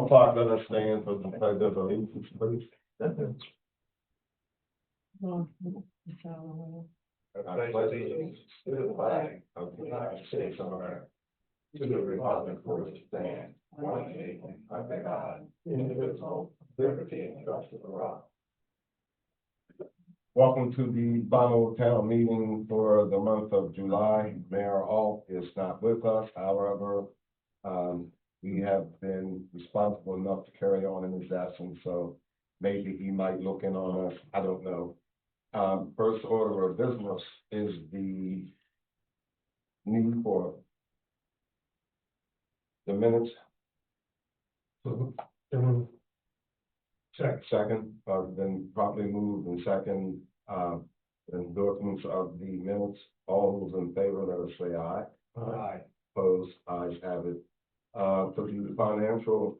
Clark, let us stand for the pledge of allegiance, please. I pledge allegiance to the flag of the United States of America, to the republic for which it stands, one nation, under God, indivisible, liberty and justice for all. Welcome to the final town meeting for the month of July. Mayor Alt is not with us, however, we have been responsible enough to carry on in his absence, so maybe he might look in on us, I don't know. First order of business is the need for the minutes. Second, been properly moved and second, endorsements of the minutes. All those in favor, let us say aye. Aye. Opposed, ayes have it. For the financial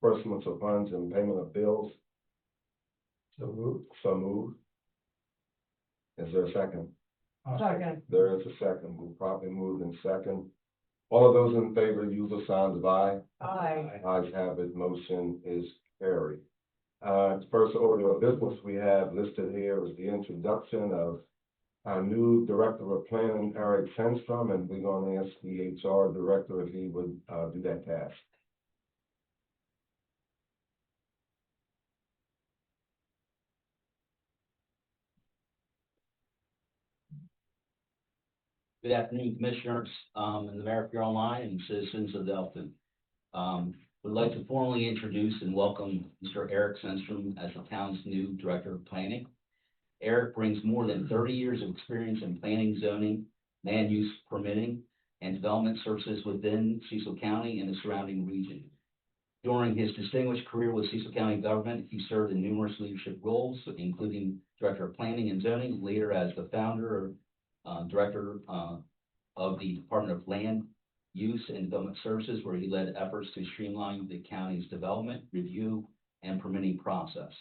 disbursements of funds and payment of bills. So moved. So moved. Is there a second? Second. There is a second. We'll probably move in second. All of those in favor, use the signs of aye. Aye. Ayes have it. Motion is carried. First order of business we have listed here is the introduction of our new Director of Planning, Eric Sandstrom, and we're going to ask the HR Director if he would do that task. Good afternoon, Commissioners, and the Mayor if you're online, and citizens of Elkton. Would like to formally introduce and welcome Mr. Eric Sandstrom as the town's new Director of Planning. Eric brings more than 30 years of experience in planning, zoning, land use permitting, and development services within Cecil County and the surrounding region. During his distinguished career with Cecil County government, he served in numerous leadership roles, including Director of Planning and Zoning, later as the founder or Director of the Department of Land Use and Development Services, where he led efforts to streamline the county's development, review, and permitting process.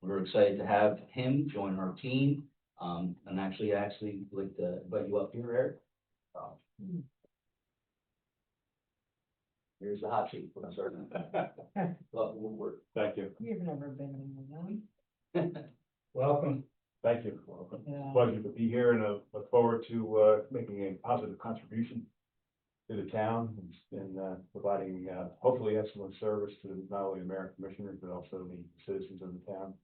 We're excited to have him join our team, and actually like to invite you up here, Eric. Here's the hot seat. I'm sorry. Thank you. You've never been in one. Welcome. Thank you. Yeah. Pleasure to be here, and I look forward to making a positive contribution to the town and providing hopefully excellent service to not only the mayor and commissioners, but also the citizens of the town,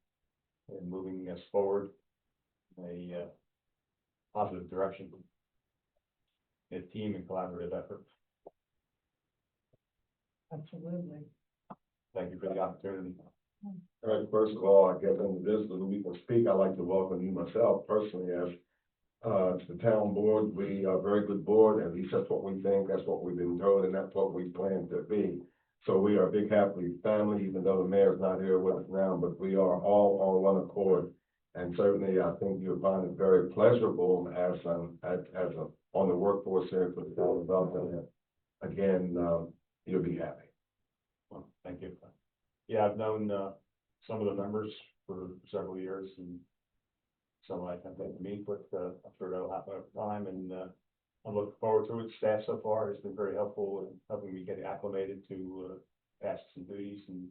and moving us forward in a positive direction. A team and collaborative effort. Absolutely. Thank you for the opportunity. All right, first of all, I guess in this, so we can speak, I'd like to welcome you myself personally as to the town board. We are a very good board, at least that's what we think, that's what we've been told, and that's what we plan to be. So we are a big happy family, even though the mayor's not here with us now, but we are all on one accord. And certainly, I think you'll find it very pleasurable as on the workforce here for the town of Elkton. Again, you'll be happy. Well, thank you. Yeah, I've known some of the members for several years, and some I can't think to meet, but I'm sure that'll happen over time, and I'm looking forward to it. Staff so far has been very helpful in helping me get acclimated to tasks and duties and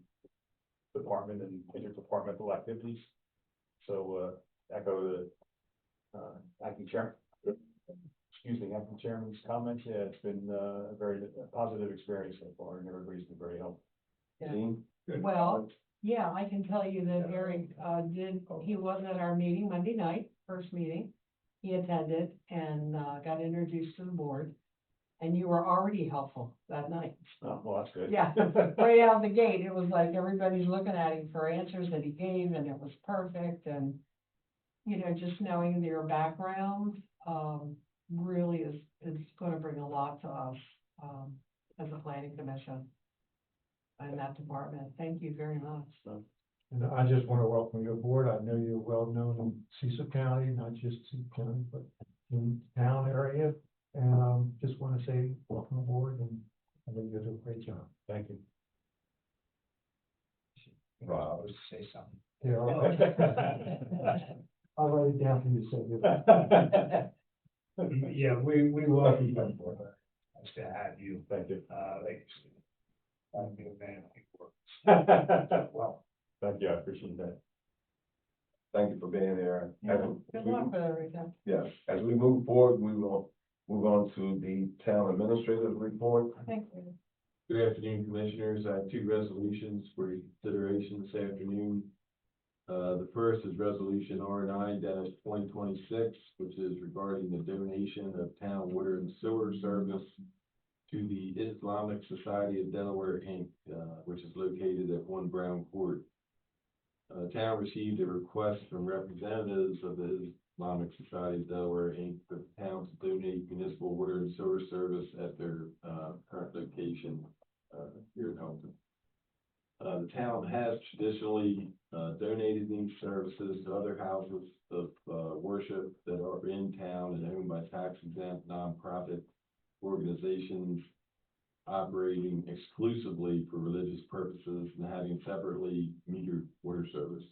department and interdepartmental activities. So echo the acting chairman's comments. Yeah, it's been a very positive experience so far, and everybody's been very helpful. Yeah. Jean? Well, yeah, I can tell you that Eric he was at our meeting Monday night, first meeting. He attended and got introduced to the board, and you were already helpful that night. Oh, well, that's good. Yeah, right out the gate, it was like everybody's looking at him for answers that he gave, and it was perfect. And, you know, just knowing your background really is going to bring a lot to us as a planning commission in that department. Thank you very much. And I just want to welcome you aboard. I know you're well known in Cecil County, not just Cecil County, but in the town area. And just want to say welcome aboard, and I think you do a great job. Thank you. Wow. I was to say something. Yeah, all right. I'll write it down for you to say. Yeah, we welcome you aboard. Nice to have you. Thank you. I'd be a man before. Well, thank you, I appreciate that. Thank you for being here. Yeah, good luck with everything. Yes, as we move forward, we will move on to the town administrative report. Thank you. Good afternoon, Commissioners. I have two resolutions for your consideration this afternoon. The first is Resolution R9-2026, which is regarding the donation of town water and sewer service to the Islamic Society of Delaware, Inc., which is located at 1 Brown Court. Town received a request from representatives of the Islamic Society of Delaware, Inc., for the town to donate municipal water and sewer service at their current location here in Elkton. The town has traditionally donated these services to other houses of worship that are in town and owned by tax-exempt nonprofit organizations operating exclusively for religious purposes and having separately metered water service.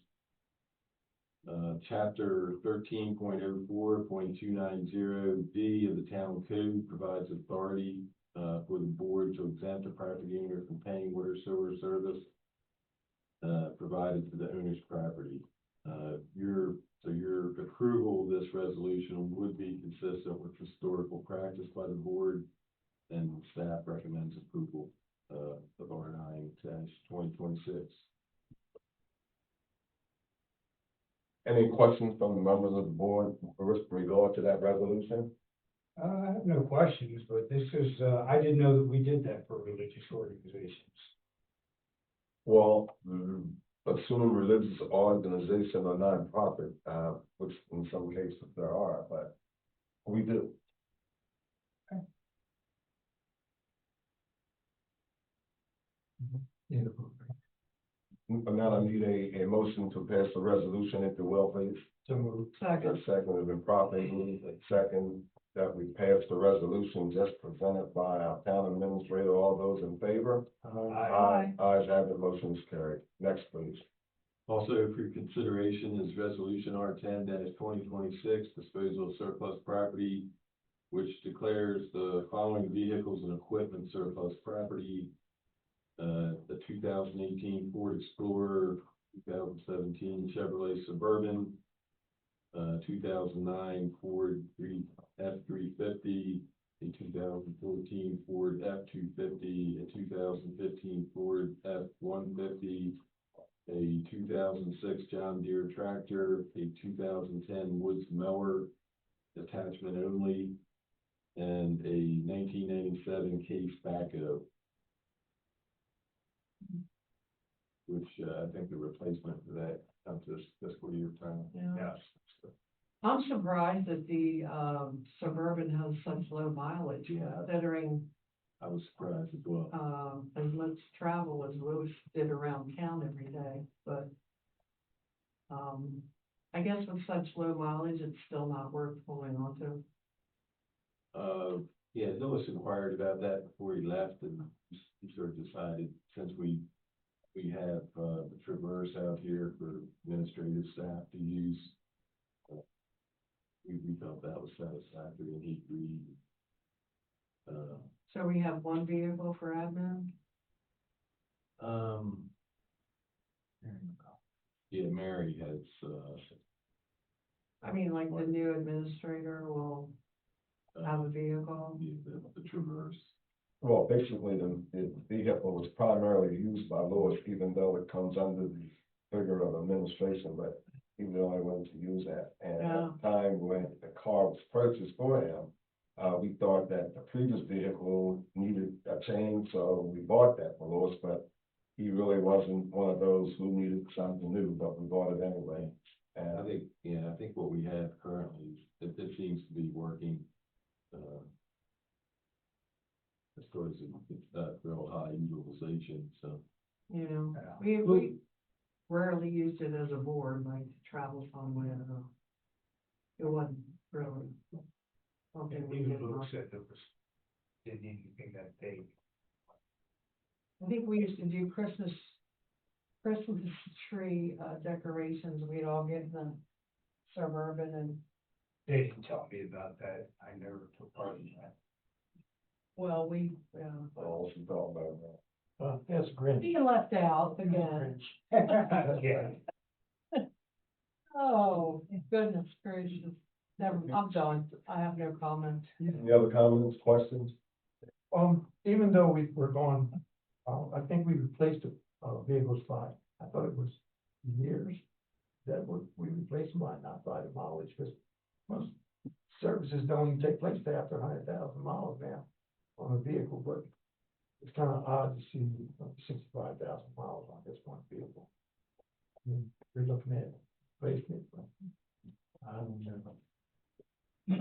Chapter 13.04.290D of the town code provides authority for the board to exempt a property owner from paying water sewer service provided to the owner's property. Your approval of this resolution would be consistent with historical practice by the board, and staff recommends approval of R9-2026. Any questions from the members of the board with regard to that resolution? I have no questions, but this is, I didn't know that we did that for religious organizations. Well, assuming religious organization or nonprofit, which in some cases there are, but we do. Yeah. Now I need a motion to pass the resolution, if you will, please. So moved. The Second. second has been properly moved, and second, that we pass the resolution just presented by our town administrator. All those in favor? Aye. Ayes have it, motion is carried. Next, please. Also for your consideration is Resolution R10-2026, disposal of surplus property, which declares the following vehicles and equipment surplus property. The 2018 Ford Explorer, 2017 Chevrolet Suburban, 2009 Ford F-350, a 2014 Ford F-250, a 2015 Ford F-150, a 2006 John Deere tractor, a 2010 Woods mower, attachment only, and a 1997 Case backhoe, which I think the replacement for that comes this fiscal year time. Yeah. Yes. I'm surprised that the Suburban has such low mileage, considering I was surprised as well. as much travel as Lewis did around town every day, but I guess with such low mileage, it's still not worth holding on to. Yeah, Lewis inquired about that before he left, and he sort of decided, since we have the Traverse out here for administrative staff to use, we felt that was satisfactory, and he agreed. So we have one vehicle for admin? Yeah, Mary has, I mean, like the new administrator will have a vehicle? the Traverse. Well, basically, the vehicle was primarily used by Lewis, even though it comes under the figure of administration, but he was the only one to use that. And at the time when the car was purchased for him, we thought that the previous vehicle needed a change, so we bought that for Lewis, but he really wasn't one of those who needed something new, but we bought it anyway. And I think what we have currently, it seems to be working, as far as it's not real high utilization, so. You know, Yeah. we rarely used it as a board, like to travel somewhere. It wasn't really something we did. Even Luke said there was, didn't need anything that big. I think we used to do Christmas tree decorations. We'd all get in the Suburban and, They didn't tell me about that. I never took part in that. well, we, I also thought about that. Yes, Grinch. Being left out again. Yeah. Oh, goodness gracious. Never, I'm done. I have no comment. Any other comments, questions? Even though we're going, I think we replaced the vehicles by, I thought it was years that we replaced mine, not by the mileage, because most services don't even take place till after 100,000 miles now on a vehicle, but it's kind of odd to see 65,000 miles on this one vehicle. I mean, we're looking at replacement, but I don't know. I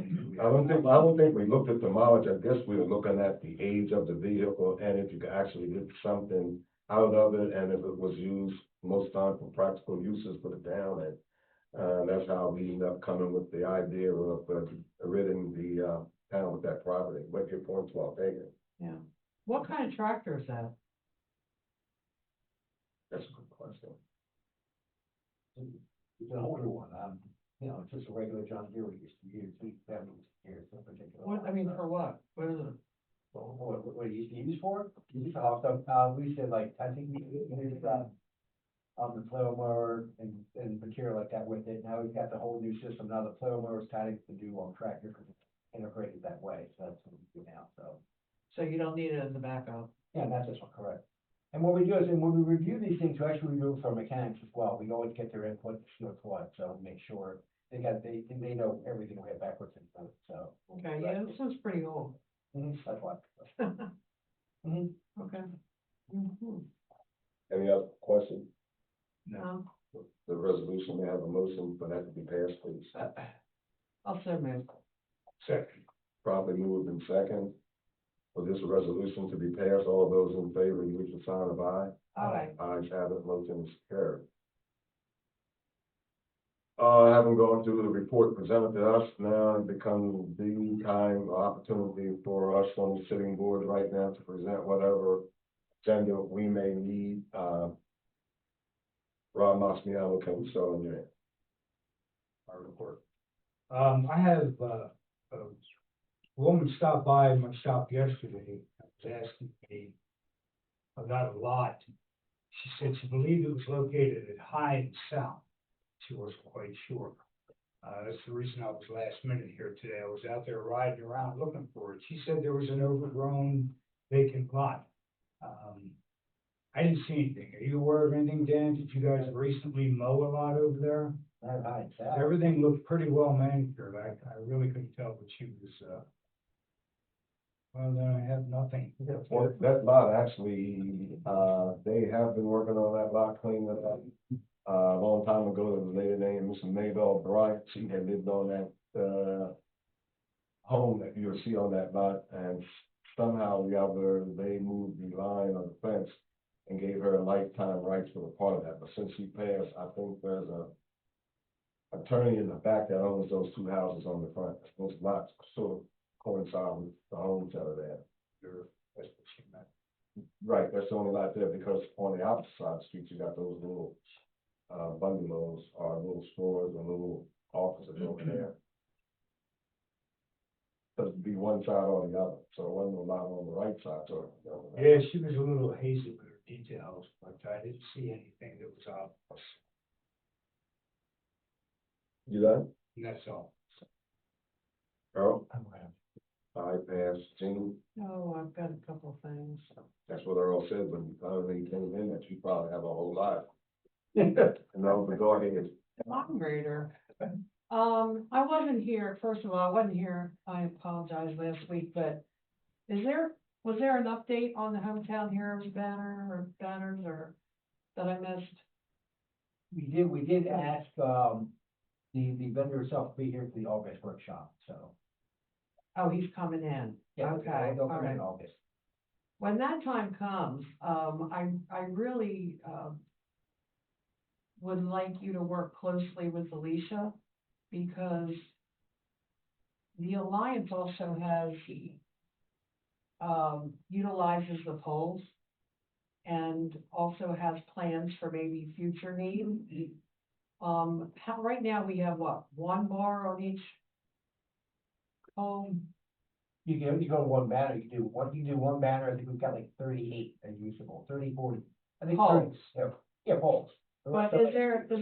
don't think we looked at the mileage, I guess we were looking at the age of the vehicle, and if you could actually get something out of it, and if it was used most time for practical uses for the town, and that's how we ended up coming with the idea of ridding the town with that property, but your point's well taken, Yeah. What kind of tractor is that? that's a good question. It's an older one, it's just a regular John Deere we used to use, we haven't used here, it's no particular. What, I mean, for what? What is it? What it used to use for? We used to like, I think we used, the plow mower and material like that with it, now we've got the whole new system, now the plow mower is tied to the new tractor, because it's integrated that way, so that's what we do now, so. So you don't need it as a backup? Yeah, that's just correct. And what we do is, and when we review these things, we actually review it for mechanics as well. We always get their input, see what's what, so make sure they know everything we have backwards and forwards, so. Okay, yeah, this one's pretty old. That's what. Okay. Mhm. Any other questions? No, The resolution, may I have a motion for that to be passed, please. also move. Second. Properly moved in second. For this resolution to be passed, all those in favor, use the sign of aye. All right. Ayes have it, motion is carried. Having gone through the report presented to us, now it becomes the time, opportunity for us on the sitting board right now to present whatever agenda we may need. Rob Masmiano, can we start on your end? Our report. I have, a woman stopped by my shop yesterday, was asking me about a lot. She said she believed it was located at High and South. She wasn't quite sure. That's the reason I was last minute here today. I was out there riding around looking for it. She said there was an overgrown vacant lot. I didn't see anything. Are you aware of anything, Dan? Did you guys recently mow a lot over there? Everything looked pretty well manicured. I really couldn't tell what she was, well, then I have nothing. Well, that lot actually, they have been working on that lot, cleaning it up. A long time ago, there was a lady named Miss Maybelle Bryant. She had lived on that, home that you'll see on that lot, and somehow or the other, they moved the line of the fence and gave her lifetime rights for a part of that. But since she passed, I think there's a attorney in the back that owns those two houses on the front. Those lots sort of coincide with the homes that are there. That's what she meant. Right, that's the only lot there, because on the opposite side of the street, you got those little, bungalows or little stores or little offices over there. So it'd be one side or the other, so it wasn't a lot on the right side, so. Yeah, she was a little hazy with her details, but I didn't see anything that was obvious, You done? and that's all. Earl? I passed. Jean, Oh, I've got a couple things. that's what Earl said when you finally came in, that you probably have a whole lot. No, but go ahead. Moderator. I wasn't here, first of all, I wasn't here, I apologize last week, but was there an update on the Hometown Heroes banners or that I missed? We did ask, the vendor itself to be here for the August workshop, so. Oh, he's coming in. Yeah, Okay, they'll all come in right. August. When that time comes, I really, would like you to work closely with Alicia, because the Alliance also has, utilizes the polls and also has plans for maybe future need. Right now we have what, one bar on each pole? you go to one banner, you can do one banner, I think we've got like 38 are usable, 30, 40. I think 30, Poles. yeah, poles. But So- is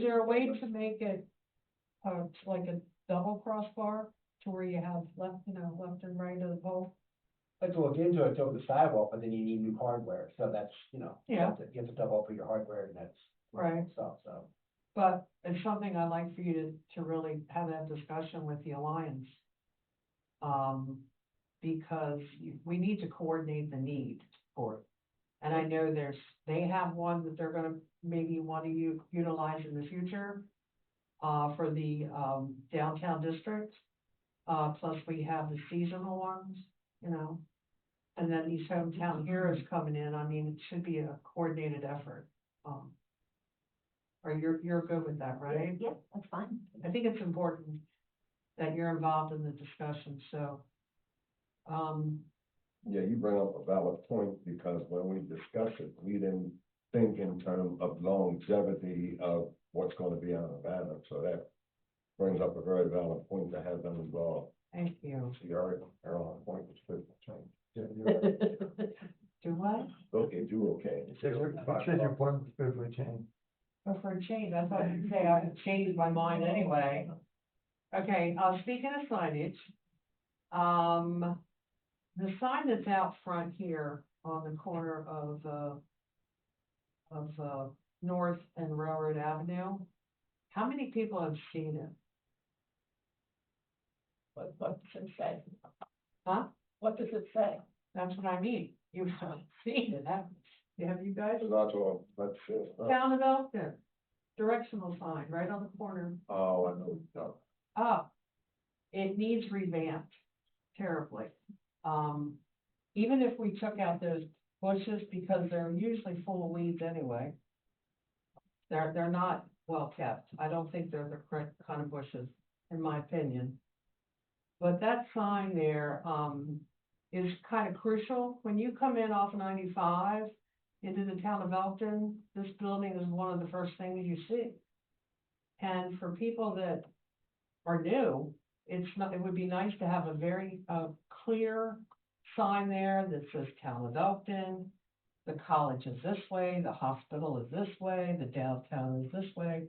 there a way to make it, like a double crossbar to where you have left and right of the pole? Let's look into it, over the sidewalk, but then you need new hardware, so that's, Yeah. you have to double up for your hardware and that's. Right. Stuff, so. But it's something I'd like for you to really have that discussion with the Alliance. Because we need to coordinate the need for it. And I know they have one that they're gonna maybe want to utilize in the future, for the, downtown district. Plus we have the seasonal ones, and then these hometown heroes coming in. I mean, it should be a coordinated effort. Or you're good with that, right? Yeah, that's fine. I think it's important that you're involved in the discussion, so. Yeah, you bring up a valid point, because when we discussed it, we didn't think in terms of longevity of what's gonna be on the banner, so that brings up a very valid point to have them involved. Thank you. So you're on point, which could change. Do what? Okay, do okay. It says your point was good for a change. Oh, for a change, I thought you'd say I had changed my mind anyway. Okay, speaking of signage, the sign that's out front here on the corner of North and Railroad Avenue, how many people have seen it? What does it say? Huh? What does it say? That's what I mean. You've seen it, haven't you? Have you guys? Not all, let's see. Town of Elkton, directional sign right on the corner. Oh, I know, no. It needs revamped terribly. Even if we took out those bushes, because they're usually full of weeds anyway. They're not well kept. I don't think they're the correct kind of bushes, in my opinion. But that sign there, is kind of crucial. When you come in off 95 into the town of Elkton, this building is one of the first things you see. And for people that are new, it would be nice to have a very, clear sign there that says Town of Elkton. The college is this way, the hospital is this way, the downtown is this way.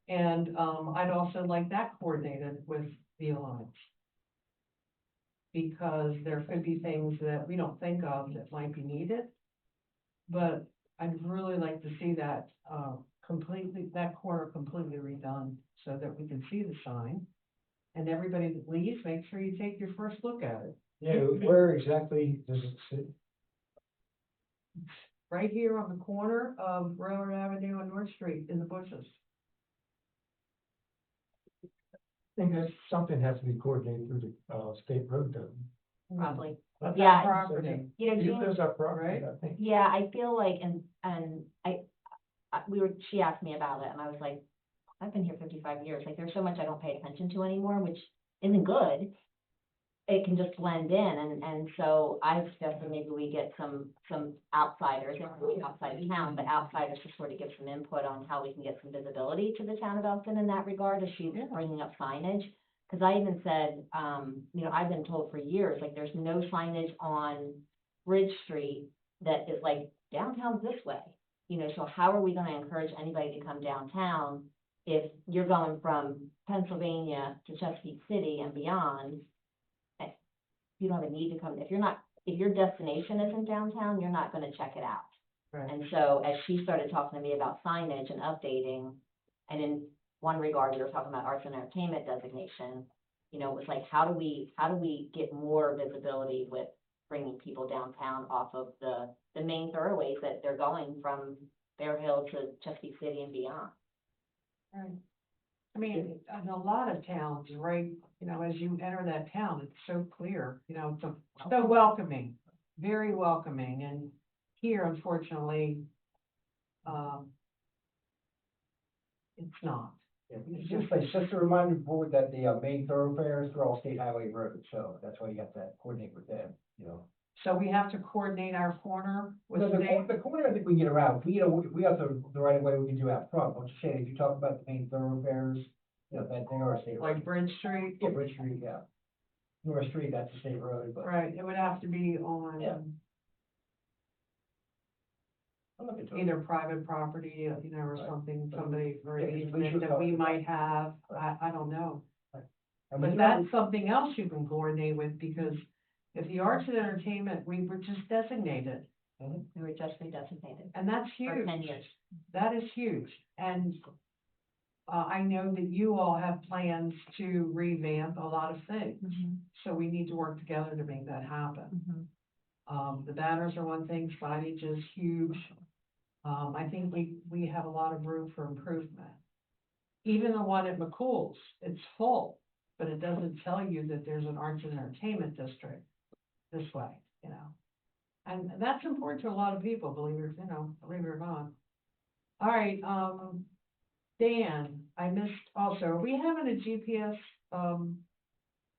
And, I'd also like that coordinated with the Alliance. Because there could be things that we don't think of that might be needed. But I'd really like to see that, that corner completely redone so that we can see the sign. And everybody that leaves, make sure you take your first look at it. Yeah, where exactly does it sit? Right here on the corner of Railroad Avenue and North Street in the bushes. I think that something has to be coordinated through the, state road though. Probably. That's Yeah. our property. You know, It Jean, does our property, I think. yeah, I feel like, and she asked me about it, and I was like, I've been here 55 years, like, there's so much I don't pay attention to anymore, which isn't good. It can just blend in, and so I suggested maybe we get some outsiders, not really outside of town, but outsiders to sort of give some input on how we can get some visibility to the town of Elkton in that regard, as she's Yeah. bringing up signage. Cause I even said, I've been told for years, like, there's no signage on Bridge Street that is like, downtown's this way. So how are we gonna encourage anybody to come downtown if you're going from Pennsylvania to Chesapeake City and beyond? You don't have a need to come, if your destination isn't downtown, you're not gonna check it out. Right. And so as she started talking to me about signage and updating, and in one regard, we were talking about arts and entertainment designation, it was like, how do we get more visibility with bringing people downtown off of the main thoroughways that they're going from Bear Hill to Chesapeake City and beyond? Right. I mean, in a lot of towns, right, as you enter that town, it's so clear, it's so welcoming, very welcoming, and here, unfortunately, it's not. It's just a reminder board that the main thoroughfares are all state highway roads, so that's why you have to coordinate with them, So we have to coordinate our corner with The state. corner, I think we can get around, we have the right of way we can do out front, I'm just saying, if you talk about the main thoroughfares, that they are state. Like Bridge Street. Yeah, Bridge Street, yeah. North Street, that's a state road, but right, it would have to be on Yeah. I'll look into it. either private property, you know, or Right. something, somebody, or Yeah, an we easement should that talk we about might have, I don't know. And we But do that's something else you can coordinate with, because if the arts and entertainment, we were just designated, We were just redesignated and that's for huge. 10 years. That is huge, and I know that you all have plans to revamp a lot of things, so we need to work together to make that happen. The banners are one thing, signage is huge. I think we have a lot of room for improvement. Even the one at McCool's, it's full, but it doesn't tell you that there's an arts and entertainment district this way, you know? And that's important to a lot of people, believe it or not. All right, Dan, I missed also, are we having a GPS,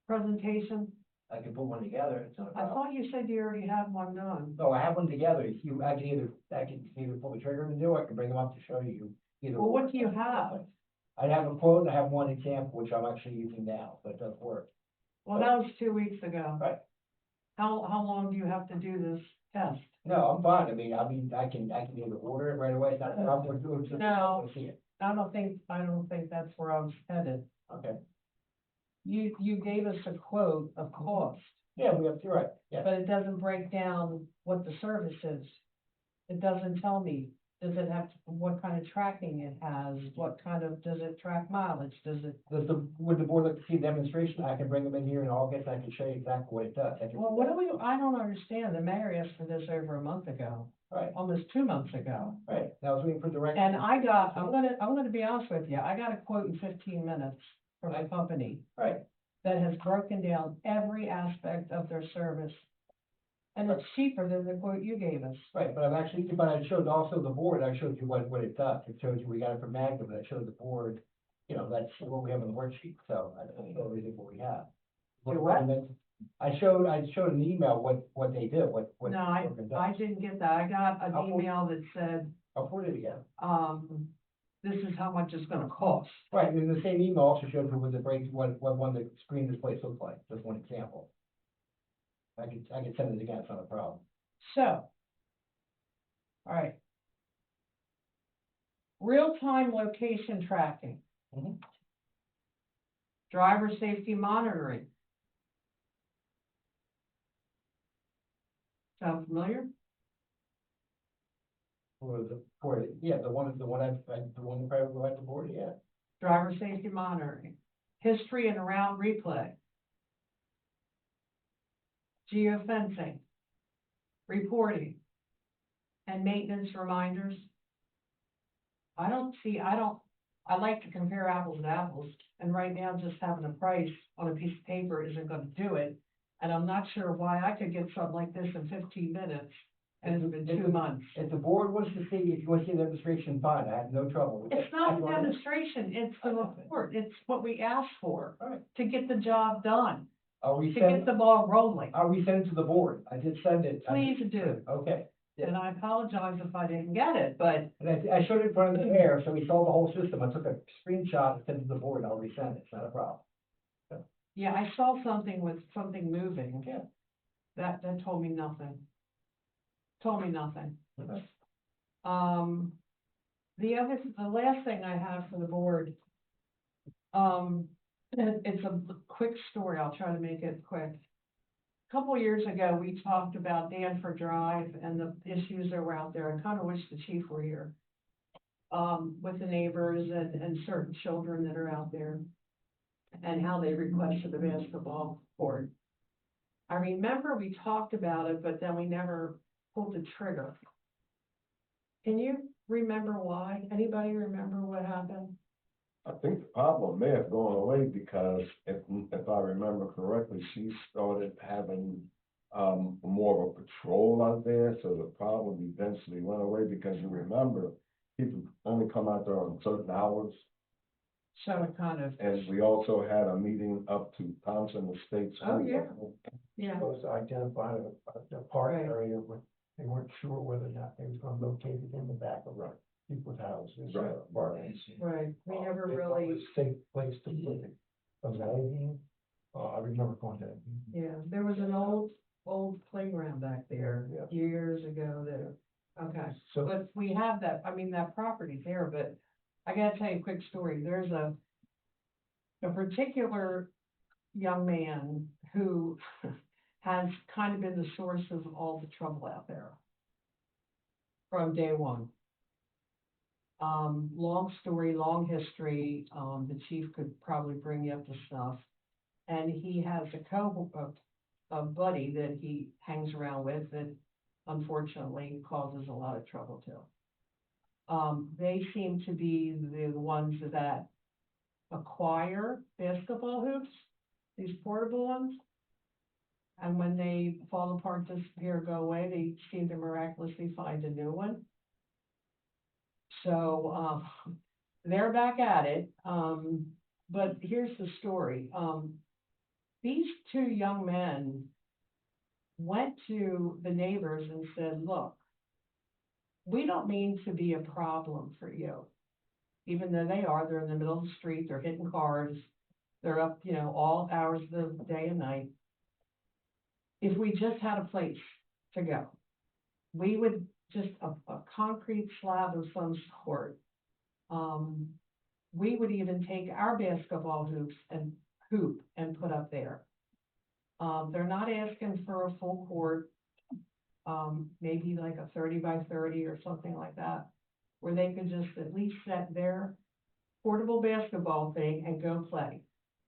presentation? I can put one together, it's not a I problem. thought you said you already had one done. No, I have one together, I can either pull the trigger and do, it, I can bring them up to show you either. Well, what do you have? I have a quote, and I have one example, which I'm actually using now, but it does work. Well, that was 2 weeks ago. Right. How long do you have to do this test? No, I'm fine, I can either order it right away, it's not a problem, we're doing. No. See it, I don't think that's where I was headed. okay, You gave us a quote of cost, yeah, you're right, yeah. but it doesn't break down what the service is. It doesn't tell me, does it have, what kind of tracking it has, what kind of, does it track mileage, does it? Would the board like to see a demonstration? I can bring them in here in August, I can show you exactly what it does. Well, I don't understand, the mayor asked for this over a month ago, Right, almost 2 months ago. right, now I was waiting for direct. And I'm gonna be honest with you, I got a quote in 15 minutes from a company Right, that has broken down every aspect of their service. And it's cheaper than the quote you gave us. right, but I showed also the board, I showed you what it does, it showed you, we got it from Magnum, and I showed the board, that's what we have on the worksheet, so I showed everything what we have. Do what? I showed an email what they do, what. No, what it does. I didn't get that. I got an I'll put- email that said, I'll put it again. this is how much it's gonna cost. Right, and the same email also shows you what one of the screen displays looks like, just one example. I can send it again, it's not a problem. So. All right. Real-time location tracking. Mhm. Driver safety monitoring. Sound familiar? The one private right the board, yeah. Driver safety monitoring. History and route replay. Geofencing. Reporting. And maintenance reminders. I like to compare apples to apples, and right now just having a price on a piece of paper isn't gonna do it. And I'm not sure why I could get something like this in 15 minutes, and it's been 2 months. If the board wants to see, if you want to see the demonstration, fine, I have no trouble with it. It's not That's the what I- demonstration, it's the report, it's what we asked for, All right. to get the job done, I'll to get resend, the ball rolling. I'll resend it to the board, I did send it. Please do, Okay, and I apologize if I didn't get it, but and I showed it in front of the mayor, so he saw the whole system, I took a screenshot and sent it to the board, and I'll resend it, it's not a problem. yeah, I saw something with something moving. Yeah. That told me nothing. Told me nothing. Okay. The last thing I have for the board, it's a quick story, I'll try to make it quick. A couple years ago, we talked about Danford Drive and the issues that were out there. I kind of wish the chief were here. With the neighbors and certain children that are out there, and how they requested the basketball court. I remember we talked about it, but then we never pulled the trigger. Can you remember why? Anybody remember what happened? I think the problem may have gone away because if I remember correctly, she started having more of a patrol out there, so the problem eventually went away because you remember, people only come out there on certain hours. So it kind of, And we also had a meeting up to Thompson Estates. Oh, yeah. yeah, Supposed to identify a park Right. area where they weren't sure whether or not they was gonna locate it in the back of people's houses. Right. Apartments. right. We never They thought it really, was a safe place to put it. A lighting, I remember going to that. Yeah, there was an old playground back there Yeah. years ago that, okay. So, But we have that, I mean, that property's there, but I gotta tell you a quick story. There's a particular young man who has kind of been the source of all the trouble out there from day one. Long story, long history, the chief could probably bring you up to snuff. And he has a buddy that he hangs around with that unfortunately causes a lot of trouble too. They seem to be the ones that acquire basketball hoops, these portable ones. And when they fall apart, disappear, go away, they seem to miraculously find a new one. So, they're back at it. But here's the story. These two young men went to the neighbors and said, look, we don't mean to be a problem for you. Even though they're in the middle of the street, they're hitting cars, they're up, all hours of the day and night. If we just had a place to go, we would just a concrete slab of some sort. We would even take our basketball hoops and hoop and put up there. They're not asking for a full court, maybe like a 30 by 30 or something like that, where they could just at least set their portable basketball thing and go play.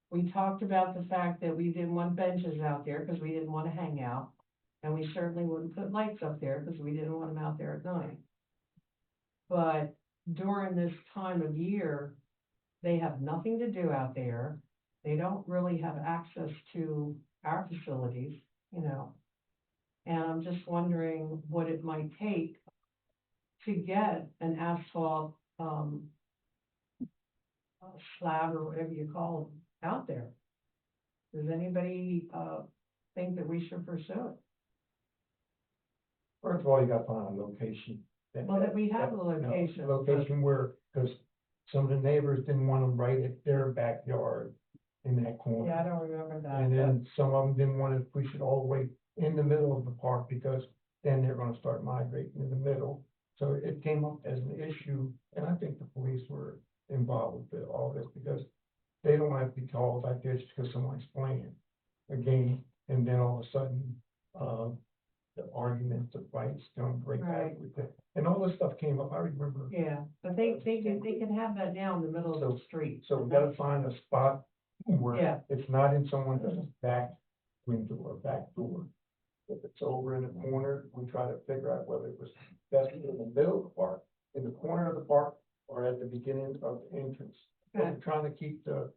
We talked about the fact that we didn't want benches out there because we didn't want to hang out. And we certainly wouldn't put lights up there because we didn't want them out there at night. But during this time of year, they have nothing to do out there. They don't really have access to our facilities, And I'm just wondering what it might take to get an asphalt, slab or whatever you call them out there. Does anybody, think that we should pursue it? first of all, you gotta find a location. Well, that we have a location. Location where, because some of the neighbors didn't want them right at their backyard in that corner. Yeah, I don't remember that. And then some of them didn't want to push it all the way in the middle of the park because then they're gonna start migrating in the middle. So it came up as an issue, and I think the police were involved with all this because they don't want to be called like this because someone's playing a game and then all of a sudden, the arguments, the fights don't break out Right. with it. And all this stuff came up, I remember. Yeah, but they can have that now in the middle of the street. So we gotta find a spot Yeah. where it's not in someone's back window or back door. If it's over in the corner, we try to figure out whether it was best in the middle of the park, in the corner of the park, or at the beginning of the entrance. But we're trying to keep the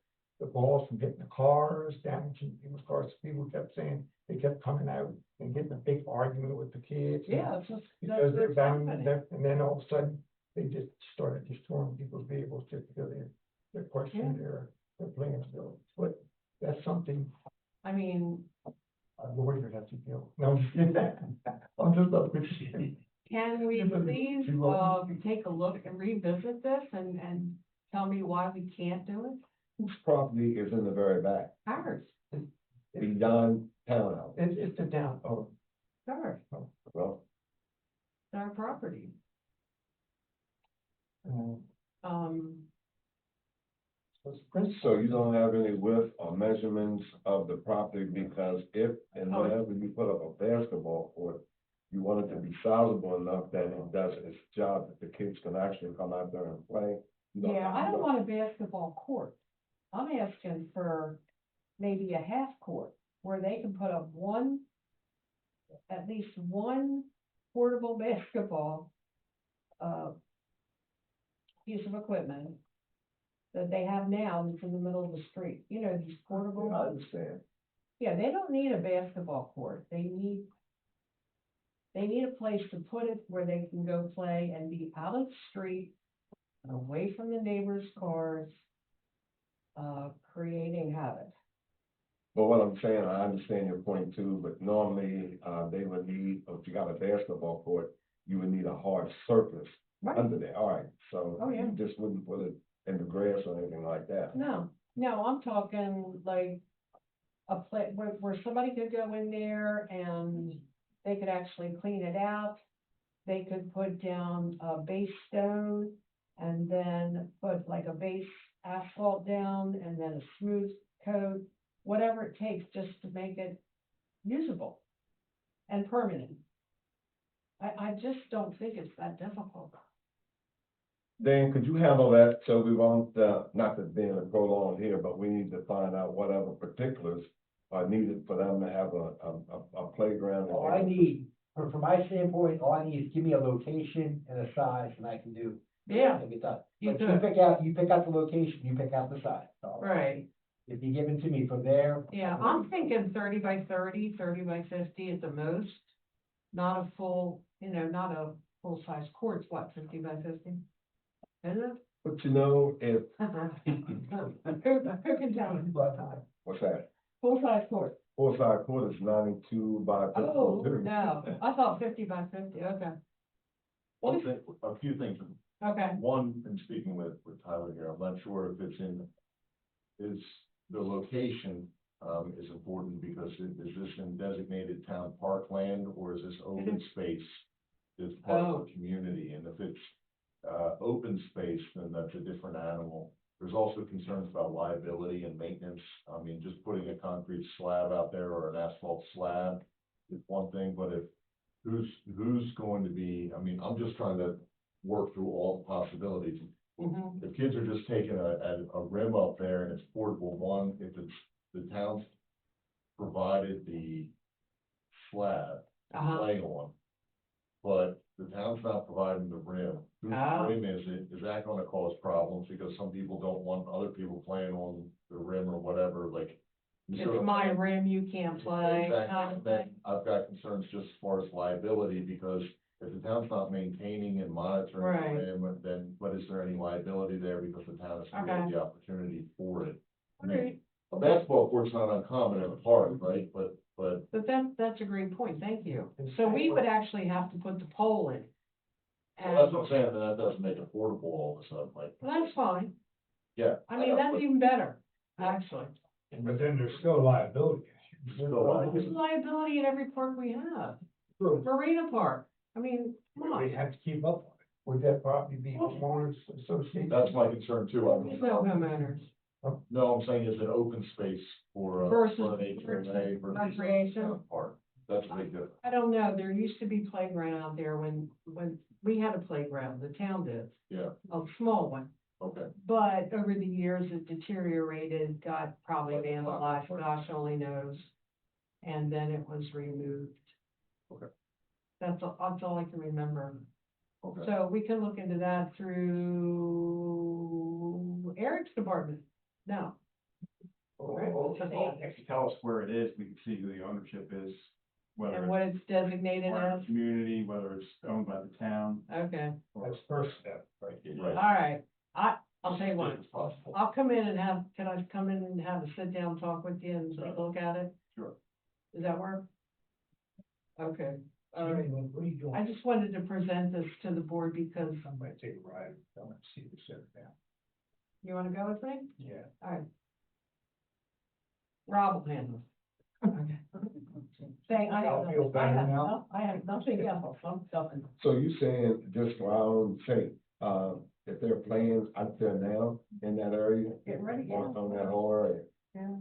balls from hitting the cars, damaging people's cars. People kept saying, they kept coming out and getting a big argument with the kids. Yeah, that's Because they're what's banging, happening. and then all of a sudden, they just started destroying people's vehicles just because they're questioning their playing skills. But that's something I mean, a lawyer has to deal with. No, I'm just kidding. I'm just up with you. can we Yeah, but please, you want- take a look and revisit this and tell me why we can't do it? Whose property is in the very back, Ours, beyond townhouse? It's the down, ours, Well, it's our property. uh, Um, so you don't have any width or measurements of the property, because if and Oh. whenever you put up a basketball court, you want it to be sizable enough that it does its job, that the kids can actually come out there and play. You don't yeah, have I to- don't want a basketball court. I'm asking for maybe a half court where they can put up at least one portable basketball, piece of equipment that they have now that's in the middle of the street. These portable. I understand. Yeah, they don't need a basketball court. They need a place to put it where they can go play and be out of the street, and away from the neighbors' cars, creating havoc. But what I'm saying, I understand your point too, but normally, they would need, if you got a basketball court, you would need a hard surface Right? under there, all right, so Oh, yeah. you just wouldn't put it in the grass or anything like that. No, I'm talking like, where somebody could go in there and they could actually clean it out. They could put down a base stone and then put like a base asphalt down and then a smooth coat, whatever it takes just to make it usable and permanent. I just don't think it's that difficult. Dan, could you handle that, so we won't, not to being a prolong here, but we need to find out whatever particulars are needed for them to have a playground. that All they I can- need, from my standpoint, all I need is give me a location and a size and I can do. Yeah, Make it done. you But could. you pick out the location, you pick out the size. So Right, if you give it to me from there. yeah, I'm thinking 30 by 30, 30 by 50 at the most. Not a full, not a full-size court, what, 50 by 50? Isn't But you know, if, it? Who can tell me what size? what's that? Full-size court. Full-size court is 92 by 52. Oh, no, I thought 50 by 50, okay, One thing, a few things. okay. One, in speaking with Tyler here, I'm not sure if it's in, is the location, is important because is this in designated town parkland or is this open space? Is part of the community, and if it's, open space, then that's a different animal. There's also concerns about liability and maintenance. I mean, just putting a concrete slab out there or an asphalt slab is one thing, but if, who's going to be, I mean, I'm just trying to work through all the possibilities. Mhm. The kids are just taking a rim up there and it's portable. One, if it's, the town's provided the slab to Uh-huh. play on, but the town's not providing the rim. Whose Oh. rim is it? Is that gonna cause problems? Because some people don't want other people playing on the rim or whatever, like. you see what It's I'm my saying? rim, you can't play. Exactly. Then I've got concerns just as far as liability, because if the town's not maintaining and monitoring Right. the rim, then what is there any liability there because the town has created Okay. the opportunity for it? I mean, Alright. a basketball court's not uncommon in a park, right? But But that's a great point, thank you. So we would actually have to put the pole in. well, that's And what I'm saying, that doesn't make it portable all of a sudden, like, that's fine. yeah. I mean, know, that's but even better, actually. But then there's still liability issues. still, There's liability in every park we have. True. Marina Park, I mean, come We on. have to keep up on it. Would that probably be homeowners association? That's my concern too. I There's mean, no homeowners. no, I'm saying is an open space for, Versus for an HOA versus recreation. a park. That's a big difference. I don't know, there used to be playground out there when we had a playground, the town did, Yeah, a small one. okay. But over the years, it deteriorated, got probably vandalized, gosh only knows. And then it was removed. Okay. That's all I can remember. Okay. So we can look into that through Eric's department. No. If you tell us where it is, we can see who the ownership is, whether And it's what it's designated part of as, the community, whether it's owned by the town. okay, That's first step, right? Right. all right, I'll tell you what, If it's possible. I'll come in and can I come in and have a sit down talk with you and take a look at it? Sure. Does that work? Okay, all right. What are you doing? I just wanted to present this to the board because I'm gonna take a ride, I want to see the center down. you wanna go with me? Yeah. All right. Rob will handle it. Okay. Say, I I'll feel have, better now. I have nothing else, I'm done. So you saying, just for our own sake, if there are plans out there now in that area? Get ready, yeah. On that whole area? Yeah.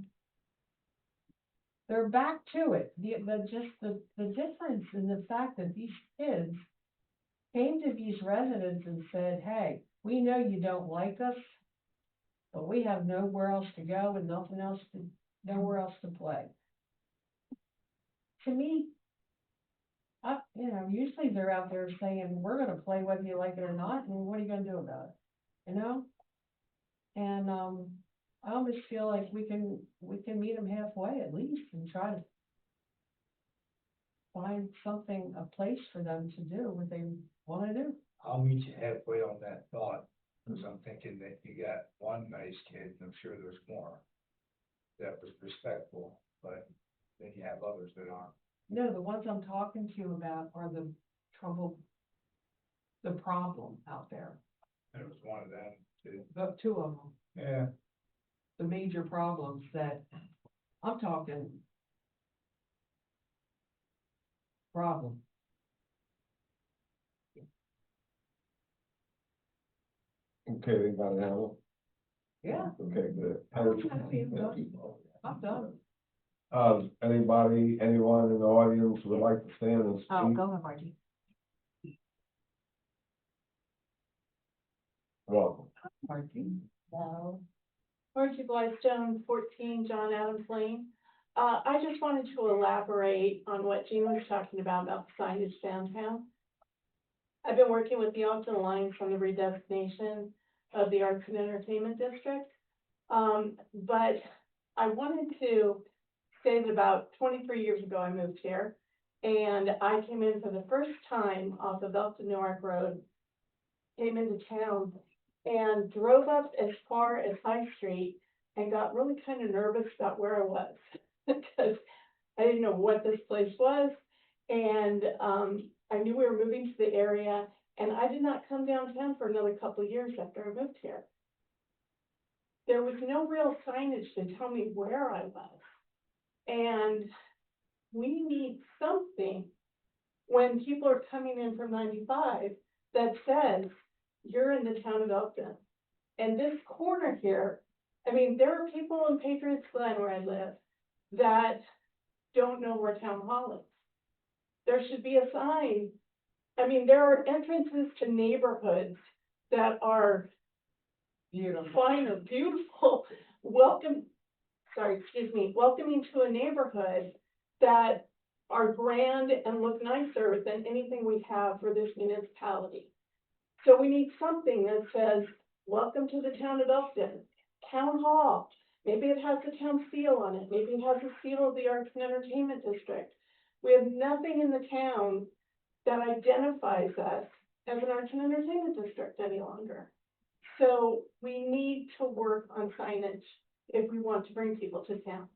They're back to it, the difference in the fact that these kids came to these residents and said, hey, we know you don't like us, but we have nowhere else to go and nowhere else to play. To me, usually they're out there saying, we're gonna play whether you like it or not, and what are you gonna do about it, And, I almost feel like we can meet them halfway at least and try to find something, a place for them to do what they wanna do. I'll meet you halfway on that thought, because I'm thinking that you got one nice kid, and I'm sure there's more. That was respectful, but then you have others that aren't. No, the ones I'm talking to you about are the problem out there, And it was one of them too. the two of them. Yeah. The major problems that I'm talking problem. Okay, they got it handled. Yeah, Okay, good. I'm done. Anybody, anyone in the audience would like to stand and Oh, speak? go ahead, Margie. Welcome. Margie. Hello. Margie Blystone, 14 John Adams Lane. I just wanted to elaborate on what Jean was talking about the signage downtown. I've been working with the Elkton Alliance on the redesignation of the Arts and Entertainment District. But I wanted to say that about 23 years ago, I moved here. And I came in for the first time off of Elkton Newark Road, came into town and drove up as far as High Street and got really kind of nervous about where I was because I didn't know what this place was. And I knew we were moving to the area, and I did not come downtown for another couple of years after I moved here. There was no real signage to tell me where I was. And we need something when people are coming in from 95 that says, you're in the town of Elkton. And this corner here, I mean, there are people in Patriots Glen where I live that don't know where town hall is. There should be a sign. I mean, there are entrances to neighborhoods that are Beautiful. fine or beautiful, welcoming to a neighborhood that are grand and look nicer than anything we have for this municipality. So we need something that says, welcome to the town of Elkton, town hall. Maybe it has the town seal on it. Maybe it has the seal of the Arts and Entertainment District. We have nothing in the town that identifies us as an Arts and Entertainment District any longer. So we need to work on signage if we want to bring people to town.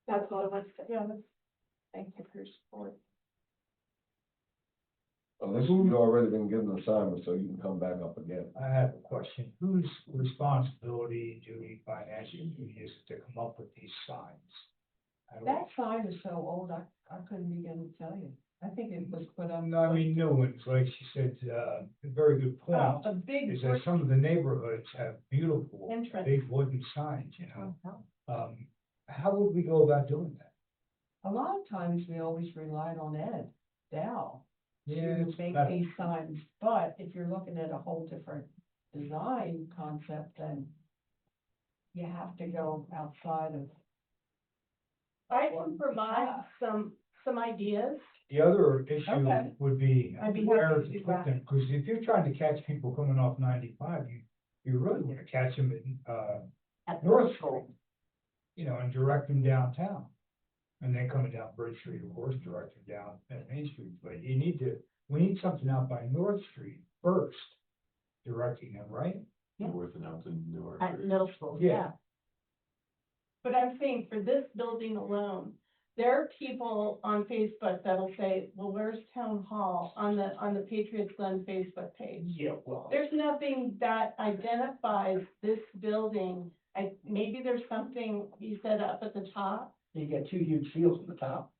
That's all I want to say. Yeah, thank you for your support. Unless you've already been given an assignment, so you can come back up again. I have a question. Whose responsibility, duty, financial duty is it to come up with these signs? I don't- That sign is so old, I couldn't begin to tell you. I think it was put up. No, I mean, new ones, like she said, a very good Oh, point, a big is that some of the neighborhoods have beautiful, Entrance. big wooden signs, you know? Oh, How would we go about doing that? a lot of times we always relied on Ed Dow Yeah, to it's make not- these signs, but if you're looking at a whole different design concept, then you have to go outside of. I can provide some ideas. The other issue Okay. would be I'd be where happy to to do put that. them, because if you're trying to catch people coming off 95, you really want to catch them At the North school. Street, you know, and direct them downtown. And then coming down Bridge Street, of course, direct them down at Main Street, but we need something out by North Street first, directing them, right? Yeah. North and Elkton, Newark. At middle school, Yeah. yeah. But I'm saying for this building alone, there are people on Facebook that'll say, well, where's town hall on the Patriots Glen Facebook page? Yeah, well. There's nothing that identifies this building. Maybe there's something you said up at the top. You get two huge seals at the top.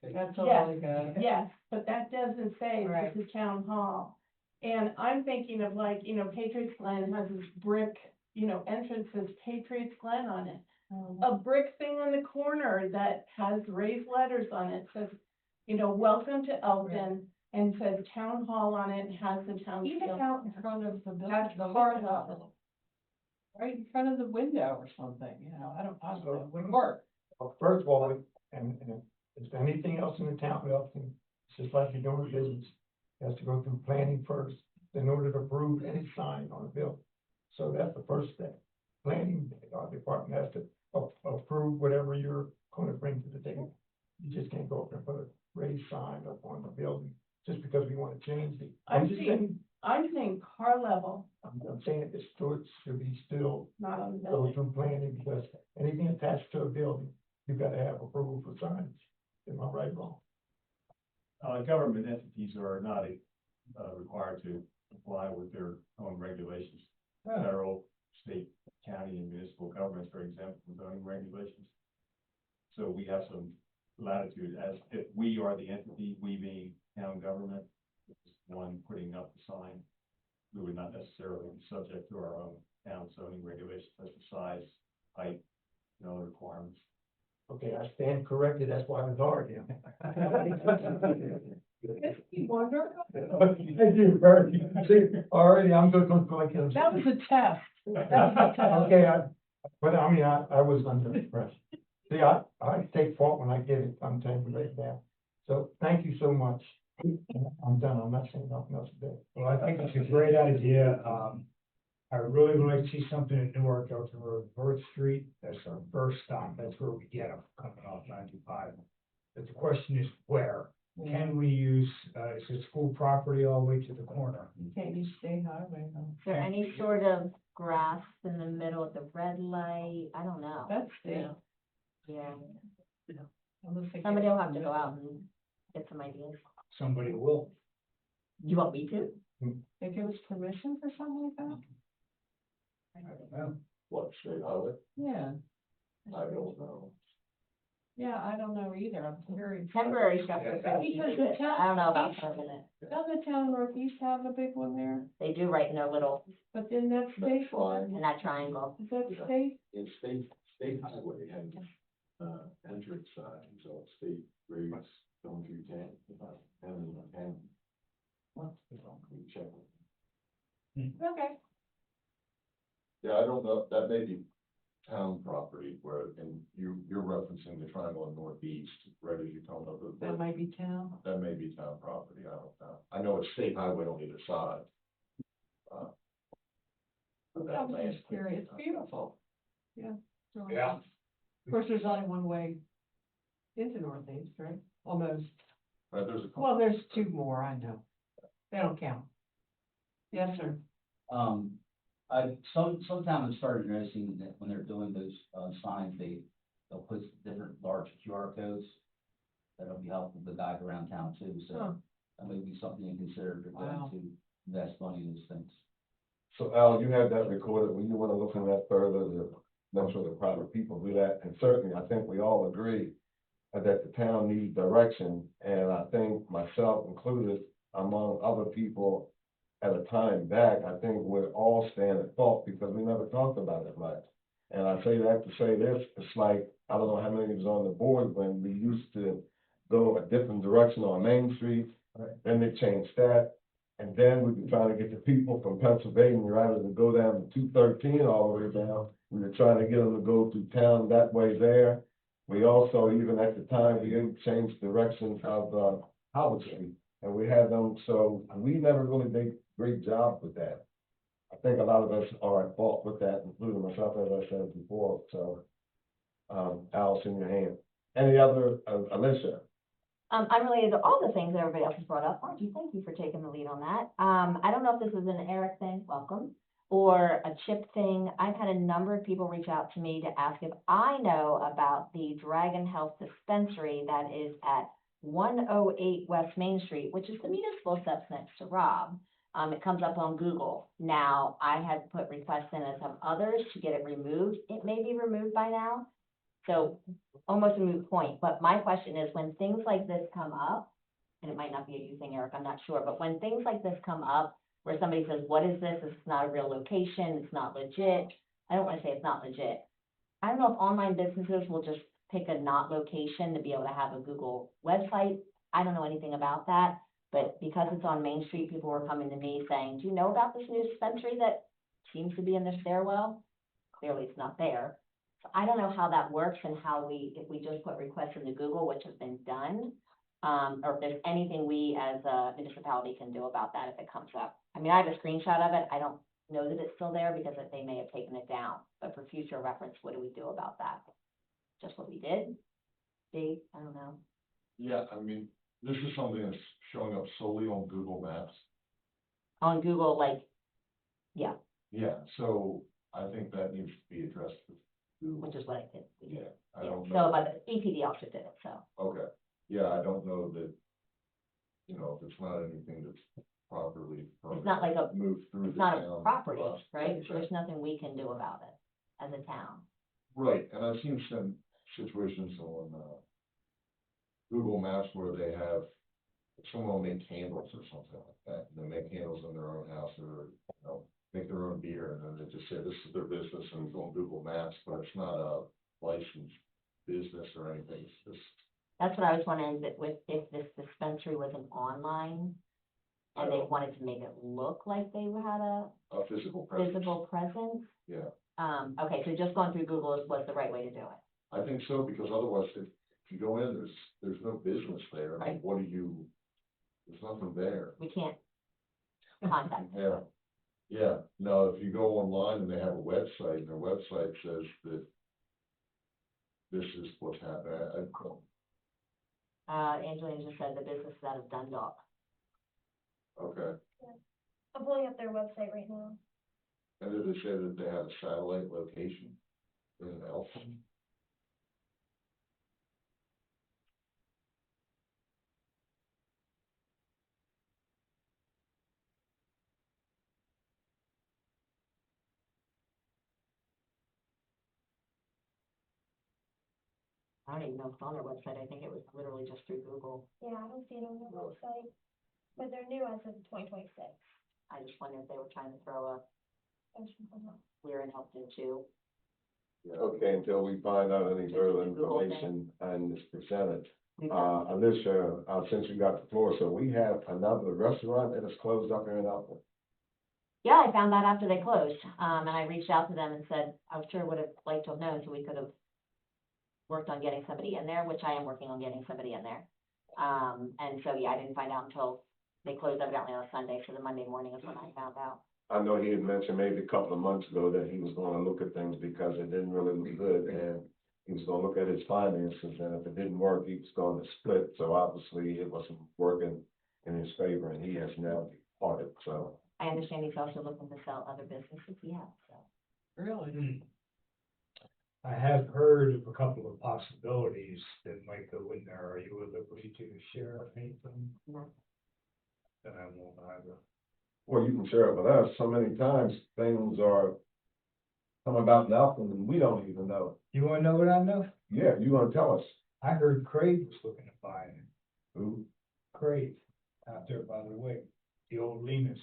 That's Yes. all they got. Yes, but that doesn't say Right. this is town hall. And I'm thinking of like, Patriots Glen has this brick, entrance says Patriots Glen on it. A brick thing on the corner that has raised letters on it, says, welcome to Elkton, and says town hall on it, and has the town Even seal. out in front of the building, That's the part window, of right in front of the window or something, I don't know, So- would work. Well, first of all, and if there's anything else in the town of Elkton, it's just like you're doing business. It has to go through planning first in order to approve any sign on a building. So that's the first step. Planning, our department has to approve whatever you're gonna bring to the table. You just can't go up and put a raised sign up on the building just because we wanna change it. I'm just saying car level, I'm saying it should be still not on the go building. through planning, because anything attached to a building, you've gotta have approval for signage. Am I right or wrong? Government entities are not, required to comply with their own regulations. Federal, state, county, and municipal governments are exempt from zoning regulations. So we have some latitude as if we are the entity, we being town government, one putting up the sign, we would not necessarily be subject to our own town zoning regulations as to size, height, and other requirements. Okay, I stand corrected, that's why I was arguing. You wonder? Thank you very much. Already, I'm good on like. That was a test. That was a test. Okay, but I mean, I was under the impression. See, I take fault when I get it sometimes right now. So thank you so much. I'm done. I'm not saying nothing else today. Well, I think it's a great idea. I really would like to see something at Newark, Elkton Road, North Street. That's our first stop. That's where we get them coming off 95. But the question is where? Can we use, is it school property all the way to the corner? Can't use state highway, no. Is there any sort of grass in the middle of the red light? I don't know. That's state. Yeah, Unless they somebody get will have to permit. go out and get some ideas. Somebody will. You want me to? They give us permission for something like that? I don't know. What, state highway? Yeah, I don't know. yeah, I don't know either, I'm very. Temporary structure. Because the town. I don't know about permanent. Doesn't the town northeast have a big one there? They do right in their little, But then that's state. in that triangle. Is that state? In state highway and, entrance signs, so state roads going through town, and. We check. Okay. Yeah, I don't know, that may be town property where, and you're referencing the triangle in northeast, right as you come up with. That might be town. That may be town property, I don't know. I know it's state highway on either side. I was just curious, it's beautiful. Yeah. it's really Yeah. nice. Of course, there's only one way into northeast, right? Almost. Right, there's a couple. Well, there's two more, I know. They don't count. Yes, sir. Some towns have started noticing that when they're doing those, signs, they'll put different large QR codes. That'll be helpful to guide around town too, Huh. so that may be something to consider if you're Wow. going to invest money in those things. So Al, you have that recorded, when you wanna look into that further, to make sure the proper people do that, and certainly, I think we all agree that the town needs direction, and I think myself included, among other people, at a time back, I think we're all stand at fault, because we never talked about it much. And I say that to say this, it's like, I don't know how many was on the board when we used to go a different direction on Main Street, then they changed that. And then we were trying to get the people from Pennsylvania, rather than go down to 213 all the way down, we were trying to get them to go through town that way there. We also, even at the time, we didn't change directions of, Howard Street, and we had them, so we never really did a great job with that. I think a lot of us are at fault with that, including myself, as I said before, so, Alice, in your hand. Any other, Alicia? Unrelated to all the things everybody else has brought up, Margie, thank you for taking the lead on that. I don't know if this is an Eric thing, welcome, or a Chip thing. I've had a number of people reach out to me to ask if I know about the Dragon Health Dispensary that is at 108 West Main Street, which is the municipal steps next to Rob. It comes up on Google. Now, I had put requests in as have others to get it removed. It may be removed by now. So almost a moot point, but my question is, when things like this come up, and it might not be a you thing, Eric, I'm not sure, but when things like this come up, where somebody says, what is this? This is not a real location, it's not legit. I don't wanna say it's not legit. I don't know if online businesses will just pick a not location to be able to have a Google website. I don't know anything about that, but because it's on Main Street, people were coming to me saying, do you know about this new dispensary that seems to be in the stairwell? Clearly it's not there. I don't know how that works and how if we just put requests into Google, which has been done, or if there's anything we as a municipality can do about that if it comes up. I mean, I have a screenshot of it. I don't know that it's still there because they may have taken it down, but for future reference, what do we do about that? Just what we did? See, I don't know. Yeah, I mean, this is something that's showing up solely on Google Maps. On Google, like, yeah, Yeah, so I think that needs to be addressed with Google. which is what I did. Yeah, I don't So, know. but the EPD also did it, so. Okay, yeah, I don't know that, you know, if it's not anything that's properly. It's not like moved through It's the not a town property, process. right? Exactly. There's nothing we can do about it as a town. Right, and I've seen some situations on, Google Maps where they have, someone will make candles or something like that, and they make candles in their own house, or, you know, make their own beer, and then they just say this is their business, and go on Google Maps, but it's not a licensed business or anything, it's just, That's what I was wondering, that with, if this dispensary was an online, and they wanted to make it look like they had a a physical presence. visible presence. Yeah, Okay, so just going through Google was the right way to do it. I think so, because otherwise, if you go in, there's no business there, I mean, Right. what do you, there's nothing there. We can't contact them. Yeah, yeah, no, if you go online and they have a website, and their website says that this is what's happening, Angelina just said the business is out of Dundalk. okay, I'm pulling up their website right now. and did they say that they have a satellite location in Elkton? I don't even know if it's on their website, I think it was literally just through Google. Yeah, I don't see it on their website, but they're new as of 2026. I just wondered if they were trying to throw a, we're in Elkton too. Okay, until we find out any further Google thing. information and it's presented. We've done- Alicia, since you got the floor, so we have another restaurant that is closed up here in Elkton. Yeah, I found that after they closed, and I reached out to them and said, I sure would have liked to have known, so we could have worked on getting somebody in there, which I am working on getting somebody in there. And so, yeah, I didn't find out until they closed evidently on Sunday, so the Monday morning is when I found out. I know he had mentioned maybe a couple of months ago that he was gonna look at things because it didn't really look good, and he was gonna look at his finances, and if it didn't work, he was going to split, so obviously it wasn't working in his favor, and he has now departed, so. I understand he's also looking to sell other businesses he has, so. Really? I have heard of a couple of possibilities that might go in there. Are you at liberty to share anything? No. Then I won't either. Well, you can share it with us, so many times things are come about in Elkton and we don't even know. You wanna know what I know? Yeah, you gonna tell us. I heard Craig was looking to buy it. Who? Craig, out there by the way, the old Lemus.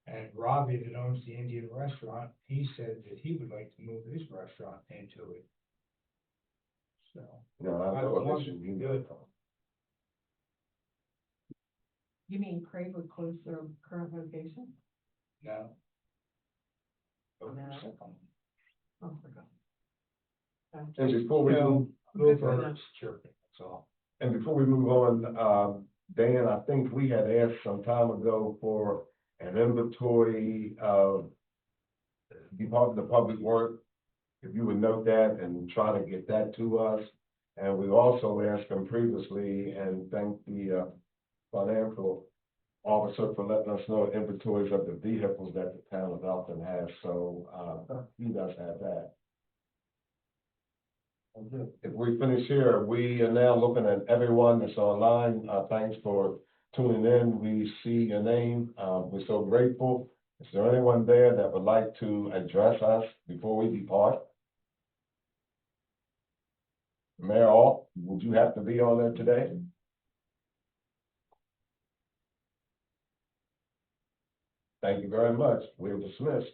And Robbie that owns the Indian restaurant, he said that he would like to move his restaurant into it. So. No, I I know want this to is be you. good. You mean Craig would close their current location? No. No. Oh, forgot. And before we move, Little birds chirping, that's all. and before we move on, Dan, I think we had asked some time ago for an inventory of Department of Public Works. If you would note that and try to get that to us. And we also asked them previously and thank the, financial officer for letting us know inventories of the vehicles that the town of Elkton has, so, he does have that. If we finish here, we are now looking at everyone that's online, thanks for tuning in, we see your name, we're so grateful. Is there anyone there that would like to address us before we depart? Mayor Alt, would you have to be on there today? Thank you very much, we're dismissed.